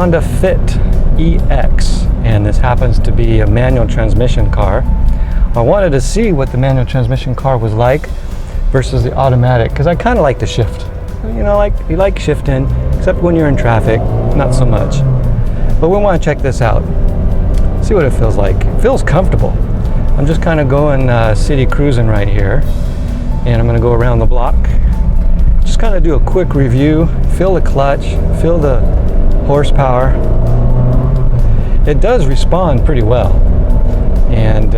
Honda Fit EX, and this happens to be a manual transmission car. I wanted to see what the manual transmission car was like versus the automatic, because I kind of like to shift. You know, you like shifting, except when you're in traffic, not so much. But we want to check this out, see what it feels like. It feels comfortable. I'm just kind of going city cruising right here, and I'm going to go around the block. Just kind of do a quick review, feel the clutch, feel the horsepower. It does respond pretty well. And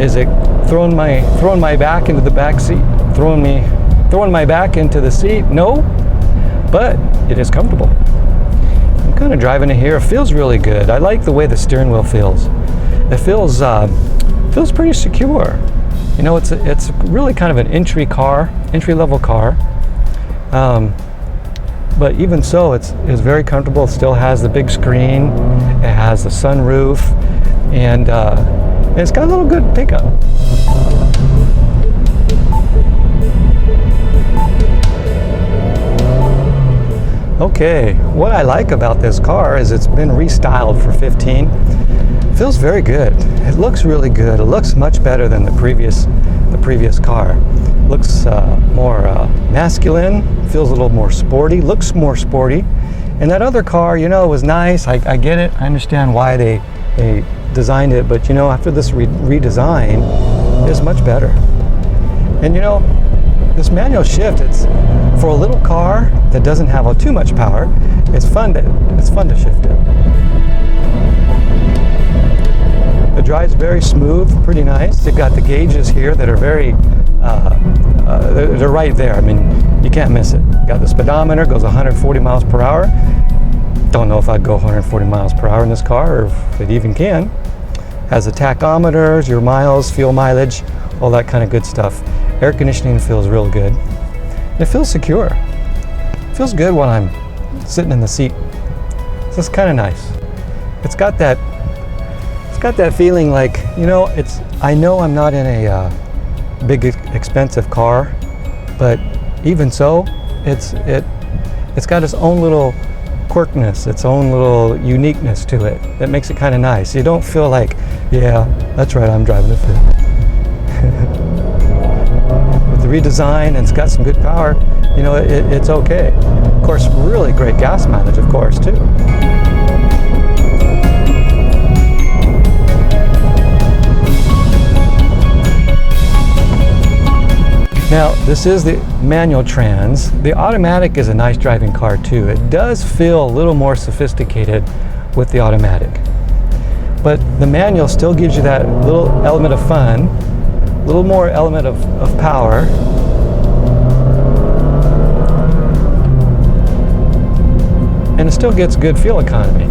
is it throwing my back into the back seat? Throwing my back into the seat? No, but it is comfortable. I'm kind of driving it here. It feels really good. I like the way the steering wheel feels. It feels pretty secure. You know, it's really kind of an entry-level car. But even so, it's very comfortable. It still has the big screen. It has the sunroof, and it's got a little good pickup. Okay, what I like about this car is it's been restyled for 15. Feels very good. It looks really good. It looks much better than the previous car. Looks more masculine, feels a little more sporty, looks more sporty. And that other car, you know, was nice. I get it. I understand why they designed it, but you know, after this redesign, it's much better. And you know, this manual shift, it's for a little car that doesn't have too much power. It's fun to shift it. It drives very smooth, pretty nice. They've got the gauges here that are very, they're right there. I mean, you can't miss it. Got the speedometer, goes 140 miles per hour. Don't know if I'd go 140 miles per hour in this car, or if it even can. Has the tachometers, your miles, fuel mileage, all that kind of good stuff. Air conditioning feels real good. And it feels secure. It feels good when I'm sitting in the seat. So it's kind of nice. It's got that feeling like, you know, I know I'm not in a big expensive car, but even so, it's got its own little quirkiness, its own little uniqueness to it that makes it kind of nice. You don't feel like, yeah, that's right, I'm driving a Fit. With the redesign, and it's got some good power, you know, it's okay. Of course, really great gas mileage, of course, too. Now, this is the manual trans. The automatic is a nice driving car too. It does feel a little more sophisticated with the automatic. But the manual still gives you that little element of fun, a little more element of power. And it still gets good fuel economy.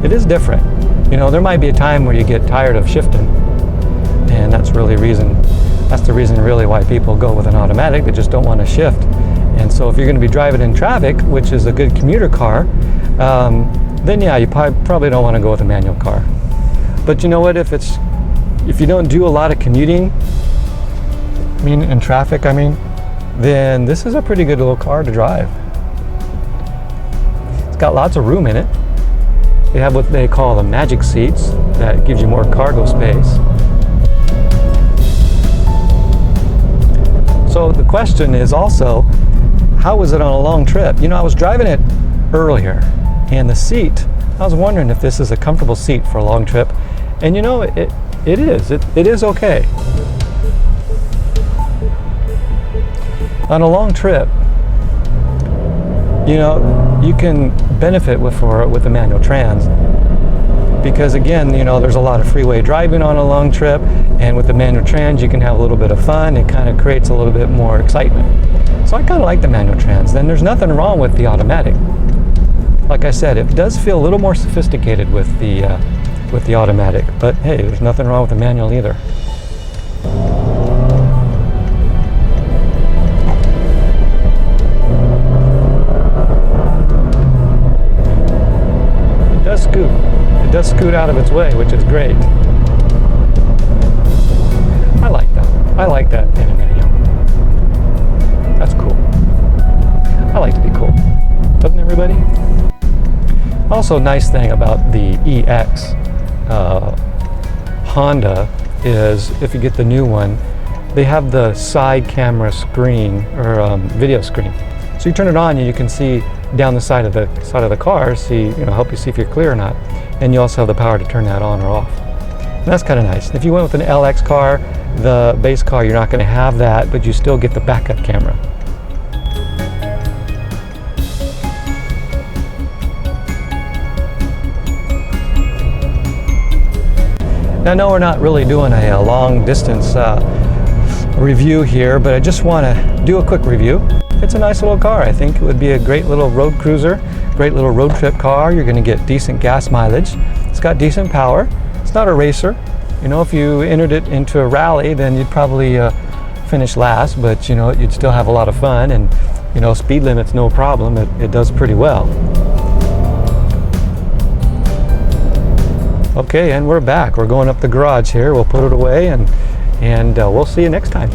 It is different. You know, there might be a time where you get tired of shifting, and that's the reason really why people go with an automatic. They just don't want to shift. And so if you're going to be driving in traffic, which is a good commuter car, then yeah, you probably don't want to go with a manual car. But you know what, if you don't do a lot of commuting, in traffic, then this is a pretty good little car to drive. It's got lots of room in it. They have what they call the magic seats that gives you more cargo space. So the question is also, how was it on a long trip? You know, I was driving it earlier, and the seat, I was wondering if this is a comfortable seat for a long trip. And you know, it is. It is okay. On a long trip, you know, you can benefit with the manual trans, because again, you know, there's a lot of freeway driving on a long trip, and with the manual trans you can have a little bit of fun. It kind of creates a little bit more excitement. So I kind of like the manual trans. Then there's nothing wrong with the automatic. Like I said, it does feel a little more sophisticated with the automatic, but hey, there's nothing wrong with the manual either. It does scoot out of its way, which is great. I like that. I like that in a manual. That's cool. I like to be cool. Doesn't everybody? Also, nice thing about the EX Honda is if you get the new one, they have the side camera screen or video screen. So you turn it on and you can see down the side of the car, help you see if you're clear or not. And you also have the power to turn that on or off. And that's kind of nice. If you went with an LX car, the base car, you're not going to have that, but you still get the backup camera. Now, I know we're not really doing a long distance review here, but I just want to do a quick review. It's a nice little car. I think it would be a great little road cruiser, great little road trip car. You're going to get decent gas mileage. It's got decent power. It's not a racer. If you entered it into a rally, then you'd probably finish last, but you'd still have a lot of fun, and speed limit's no problem. It does pretty well. Okay, and we're back. We're going up the garage here. We'll put it away, and we'll see you next time.